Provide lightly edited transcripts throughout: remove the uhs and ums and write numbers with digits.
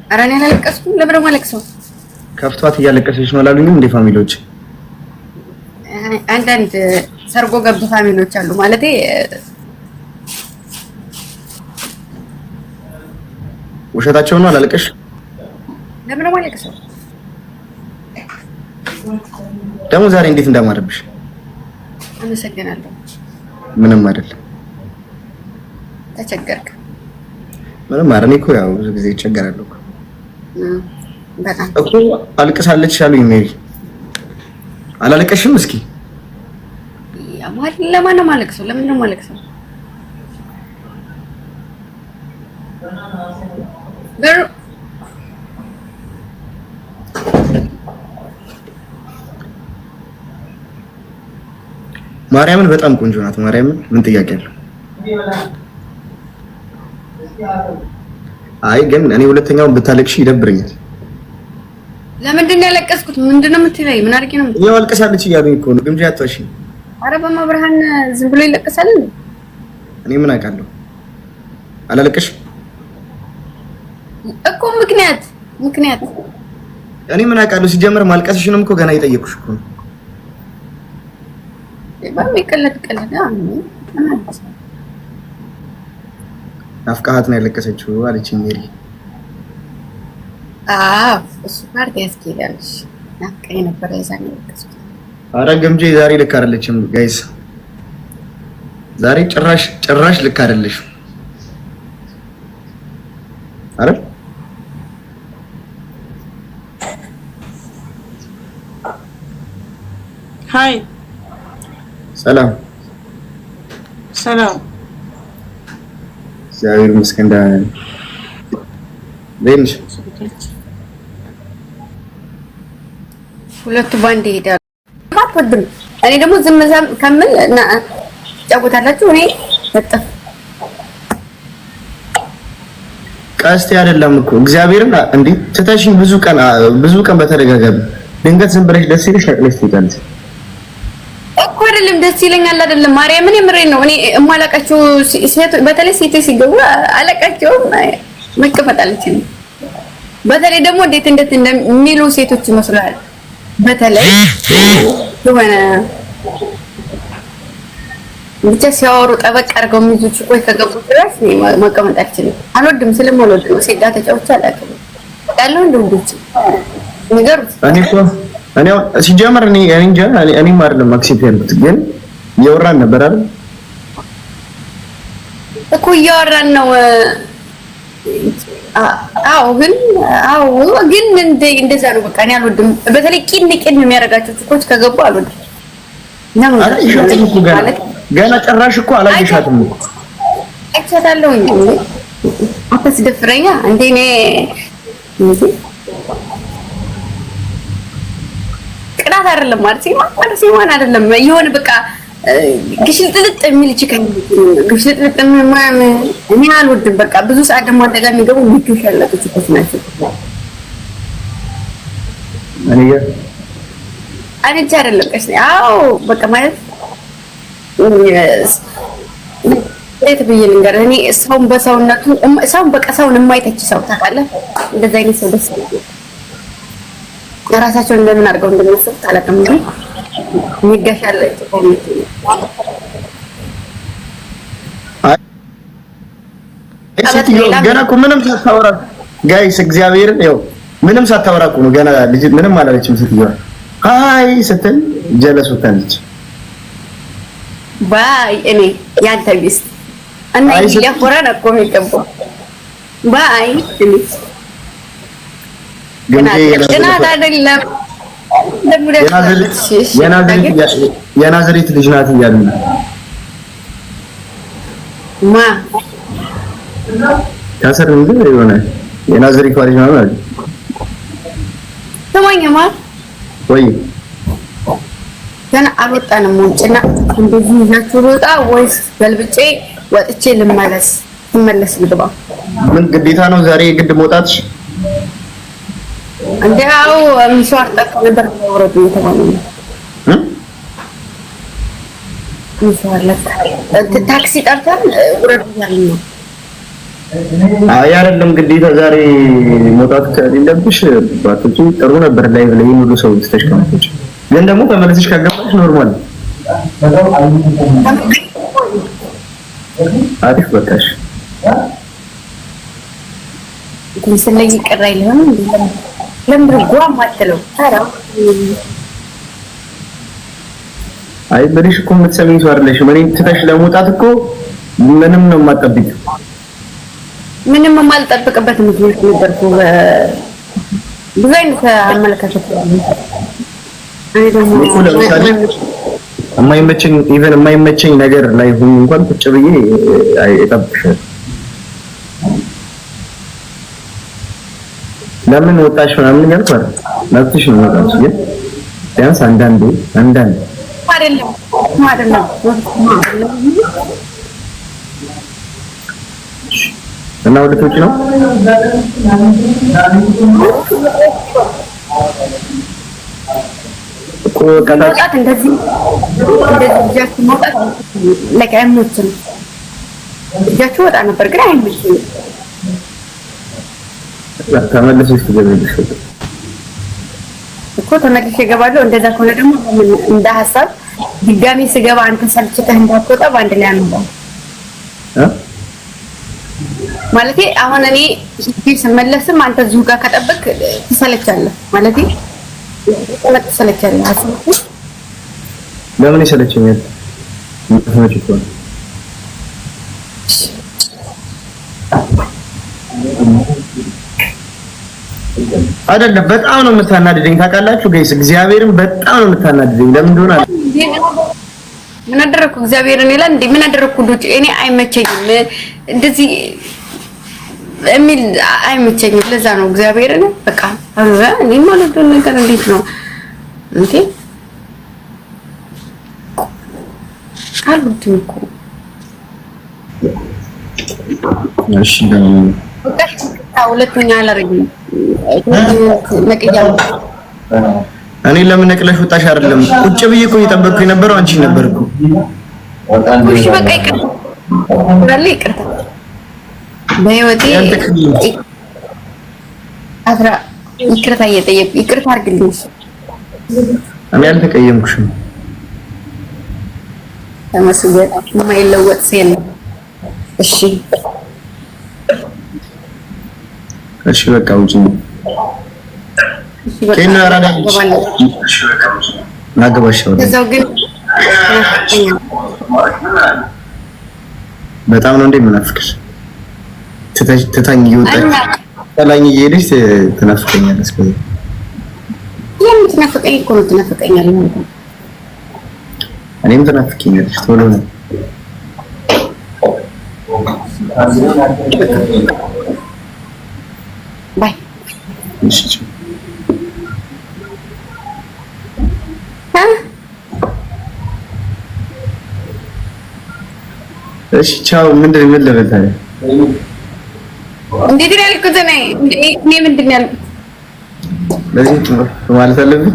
ኧረ እኔ አላለቀስኩም። ለምን ደግሞ አለቅሰው? ከፍቷት እያለቀሰች ነው አላሉኝም እንዴ ፋሚሊዎች? አንዳንድ ሰርጎ ገብ ፋሚሊዎች አሉ ማለቴ ውሸታቸው ነው። አላለቀሽ? ለምን ደግሞ አለቅሰው? ደግሞ ዛሬ እንዴት እንዳማረብሽ። አመሰግናለሁ። ምንም አይደለም። ተቸገርክ? ምንም አረኔ እኮ ያው ብዙ ጊዜ ይቸገራለሁ እኮ። በጣም እኮ አልቅሳለች አሉኝ ሜሪ። አላለቀሽም? እስኪ ለማን ነው የማለቅሰው? ለምን ነው የማለቅሰው? ማርያምን በጣም ቆንጆ ናት። ማርያምን ምን ጥያቄ አለው? አይ ግን እኔ ሁለተኛውን ብታለቅሽ ይደብረኛል። ለምንድን ነው ያለቀስኩት? ምንድነው የምትለኝ? ምን አድርጌ ነው? ይኸው አልቀሳለች እያሉኝ እኮ ነው። ግምጃ አትዋሺ። ኧረ በመብርሃን ዝም ብሎ ይለቀሳል እንዴ? እኔ ምን አውቃለሁ? አላለቀሽ እኮ ምክንያት እኔ ምን አውቃለሁ? ሲጀምር ማልቀስሽንም እኮ ገና እየጠየኩሽ እኮ ነው። በሚቀለድ ቀለድ ናፍቃሃት ነው ያለቀሰችው አለችኝ ሜሪ። እሱ ፓርቲ ያስኬዳልሽ። ናፍቀኝ ነበር የዛኔ ያለቀስኩት። ኧረ ግምጄ ዛሬ ልክ አይደለችም ጋይስ። ዛሬ ጭራሽ ልክ አይደለሽም። አረ ሃይ ሰላም እግዚአብሔር ይመስገን ደህና ነኝ። ሁለቱ ባንድ ይሄዳሉ። አትወድም። እኔ ደግሞ ዝም ከምል እና ጫወታላችሁ። እኔ በጣም ቀስቴ አይደለም እኮ እግዚአብሔርን እንዴ ትተሽኝ ብዙ ቀን በተደጋጋሚ ድንገት ዝም ብለሽ ደስ ይልሽ አቅለሽ ትይዛለሽ እኮ አይደለም። ደስ ይለኛል አይደለም። ማርያምን የምሬን ነው። እኔ እማላቃቸው ሴት በተለይ ሴት ሲገቡ አለቃቸው መቀመጥ አልችልም። በተለይ ደግሞ እንዴት እንደሚሉ ሴቶች ይመስላል። በተለይ የሆነ ብቻ ሲያወሩ ጠበቅ አድርገው የሚይዙት ቆይ ከገቡ ድረስ መቀመጥ አልችልም። አልወድም። ስለማልወድ ነው። ሴት ጋር ተጫውቼ አላውቅም። ያለው እንደውልኩት ነገር እኔ ሲጀመር እኔ እንጃ እኔም አይደለም አክሴፕት ያልኩት ግን እያወራን ነበር አይደል እኮ እያወራን ነው። ግን እንደዛ ነው። በቃ እኔ አልወድም። በተለይ ቂን የሚያደርጋቸው ችኮች ከገቡ አልወድም። ገና ጭራሽ እኮ አላየሻትም እኮ አይቻታለሁ። አታስደፍረኛ እንዴ እኔ ቅናት አይደለም ማለት ሲማን አይደለም። የሆነ በቃ ግሽልጥልጥ የሚል ችከኝ ግሽልጥልጥ እኔ አልወድም። በቃ ብዙ ሰዓት ደግሞ አደጋ የሚገቡ ምክሽ ያላቸው ችኮች ናቸው። አንቺ አይደለም ቀሽ በቃ ማለት እንዴት ብዬ ልንገርህ? እኔ ሰውን በሰውነቱ ሰውን በቃ ሰውን የማይተች ሰው ታውቃለህ? እንደዛ አይነት ሰው ደስ ይላል። ራሳቸውን እንደምን አድርገው እንደሚያስቡ አላውቅም። ግን የሚጋሻለ ኮሚቴ ገና እኮ ምንም ሳታወራ ጋይስ እግዚአብሔርን ይኸው ምንም ሳታወራ እኮ ነው ገና ልጅ ምንም አላለችም። ስትይዋ አይ ስትል ጀለስ ወጣለች። ባይ እኔ ያንተ ቢስ እና ያቆራን እኮ የሚገባው ባይ ትንሽ ግን አይደለም። የናዝሬት ልጅ ናት እያሉ ነው። ከስር እንጂ የሆነ የናዝሬት ልጅ ነው አይደል? ሰማኝማ ወይ ገና አልወጣንም። ውጭና እንደዚህ ይዛችሁ ልወጣ ወይስ ገልብጬ ወጥቼ ልመለስ ልግባ? ምን ግዴታ ነው ዛሬ የግድ መውጣትሽ? እንዲያው ምሽዋር ጠቅም ነበር ወረዱ የተባለ ነው። ምሽዋር ለካ ታክሲ ጠርተን ወረዱ ያልን ነው። አይ አይደለም ግዴታ ዛሬ መውጣት ከሌለብሽ ባትወጪ ጥሩ ነበር። ላይ ሁሉ ሰው ተሽከማለች። ግን ደግሞ ተመለስሽ ካገባሽ ኖርማል አሪፍ በቃሽ። ስለኝ ይቀራይ ለምን ለምን ጓም አትለው ታራ አይ በልሽ እኮ የምትሰሚኝ ሰው አይደለሽም። እኔ ትተሽ ለመውጣት እኮ ምንም ነው የማጠብቂው። ምንም የማልጠብቅበት ምክንያት ነበርኩ። ብዙ አይነት አመለካከት እኔ ደግሞ የማይመቸኝ ነገር ላይ ሆኜ እንኳን ቁጭ ብዬ እጠብቅሻለሁ። ለምን ወጣሽ ምናምን እያልኩ አይደል፣ መብትሽ ነው መውጣት። ግን ቢያንስ አንዳንዴ አይደለም እና ወደቶች ነው እኮ መውጣት እንደዚህ እጃችሁ መውጣት ለቀምቶች እጃችሁ ወጣ ነበር ግን አይመችም። ተመልሰሽ ትገቢልሽ እኮ ተመልሼ እገባለሁ። እንደዛ ከሆነ ደግሞ እንደ ሀሳብ ድጋሚ ስገባ አንተ ሰልችተህ እንዳትወጣ በአንድ ላይ አንባው ማለቴ። አሁን እኔ ስመለስም አንተ እዚሁ ጋር ከጠበቅ ትሰለቻለህ ማለቴ። ትሰለቻለህ አስብ። ለምን ይሰለችኛል? አይደለም በጣም ነው የምታናድደኝ ታውቃላችሁ ጋይስ፣ እግዚአብሔርን በጣም ነው የምታናድደኝ። ለምን እንደሆነ ምን አደረኩ? እግዚአብሔርን ይላል እንዴ? ምን አደረኩ? እኔ አይመቸኝም እንደዚህ የሚል አይመቸኝም። ለዛ ነው እግዚአብሔርን በቃ አረ እኔ ማለት ነው ነገር እንዴት ነው እንዴ? አልኩት እኮ እሺ ደግሞ ሁለተኛ አላረግም። እኔ ለምን ነቅለሽ ወጣሽ? አይደለም ቁጭ ብዬ እኮ እየጠበቅኩ የነበረው አንቺ ነበርኩ። እሺ በቃ ይቅርታ በህይወቴ አስራ ይቅርታ እየጠየቅኩ ይቅርታ አድርግልኝ። እኔ አልተቀየምኩሽም። ተመስገን የማይለወጥ ሴል። እሺ እሺ በቃ ውጪ። ከእነ አራዳች ናገባሽ ነው። እዛው ግን በጣም ነው እንደምናፍቅሽ። ትታኝ እየወጣች ተላኝ እየሄደች ትናፍቀኛለች። የምትናፍቀኝ እኮ ነው ትናፍቀኛለህ። እኔም ትናፍቀኛለሽ። ቶሎ ነው ባይ። እሺ ቻው። ምንድን ምን ልበል ታዲያ? እንዴት ነው ያልኩት? እኔ ምንድን ነው ያልኩት? ለዚህ ማለት አለብኝ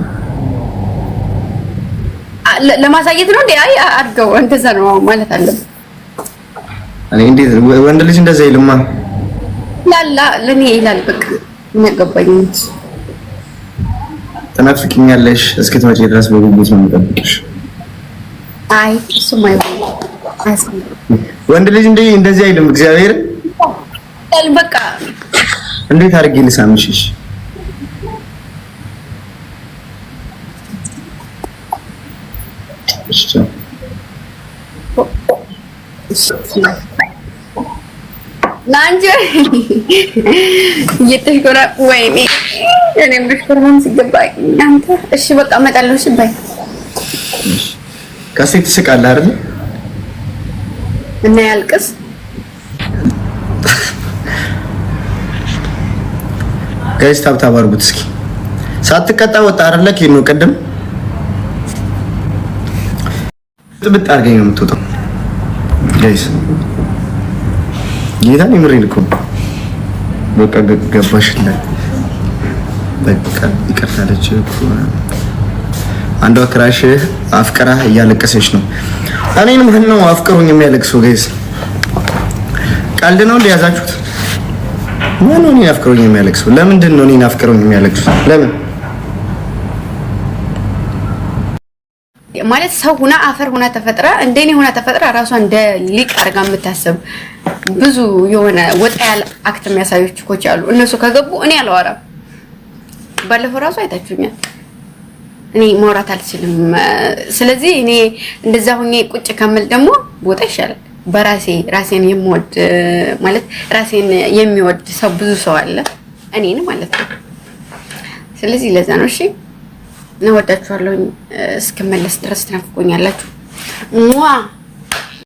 ለማሳየት ነው እንዴ? አይ አድርገው እንደዛ ነው ማለት አለብኝ። እኔ እንዴት ወንድ ልጅ እንደዛ ይልማ ላላ ለኔ ይላል። በቃ እናገባኝ እንጂ ትናፍቂኛለሽ እስክትመጪ ድረስ በጉጉት ነው የምጠብቅሽ። አይ እሱማ አይሆንም። ወንድ ልጅ እንደዚህ አይልም። እግዚአብሔር በቃ እንዴት አድርጌ ልሳምሽ? ናንጀ እየተሽኮራ ወይኔ እኔም ብሽኮራም ሲገባኝ አንተ እሺ በቃ እመጣለሁ። እሺ ባይ። ከሴት ትስቃለህ አይደል? እና ያልቅስ ጋይስ ታብታብ አድርጉት እስኪ። ሳትቀጣ ወጣ አይደለ? ኬኖ ቅድም ጥብጥ አድርገኝ ነው የምትወጣው ጋይስ። ጌታን የምሬን እኮ በቃ ገባሽላት። በቃ ይቀርታለች እኮ አንዷ ክራሽ አፍቅራ እያለቀሰች ነው። እኔንም ነው አፍቅሩኝ የሚያለቅሰው ጋይስ። ቀልድ ነው እንደያዛችሁት። ማን ነው እኔን አፍቅሮኝ የሚያለቅሰው? ለምንድን ነው እኔን አፍቅሮኝ የሚያለቅሰው? ለምን ማለት ሰው ሁና አፈር ሁና ተፈጥራ እንደኔ ሁና ተፈጥራ ራሷ እንደ ሊቅ አድርጋ የምታስብ ብዙ የሆነ ወጣ ያለ አክት የሚያሳዩ ችኮች አሉ። እነሱ ከገቡ እኔ አላወራም። ባለፈው ራሱ አይታችሁኛል። እኔ ማውራት አልችልም። ስለዚህ እኔ እንደዛ ሆኜ ቁጭ ከመል ደግሞ ቦታ ይሻላል። በራሴ ራሴን የምወድ ማለት ራሴን የሚወድ ሰው ብዙ ሰው አለ፣ እኔን ማለት ነው። ስለዚህ ለዛ ነው። እሺ ነው ወዳችኋለሁ። እስከመለስ ድረስ ትናፍቆኛላችሁ።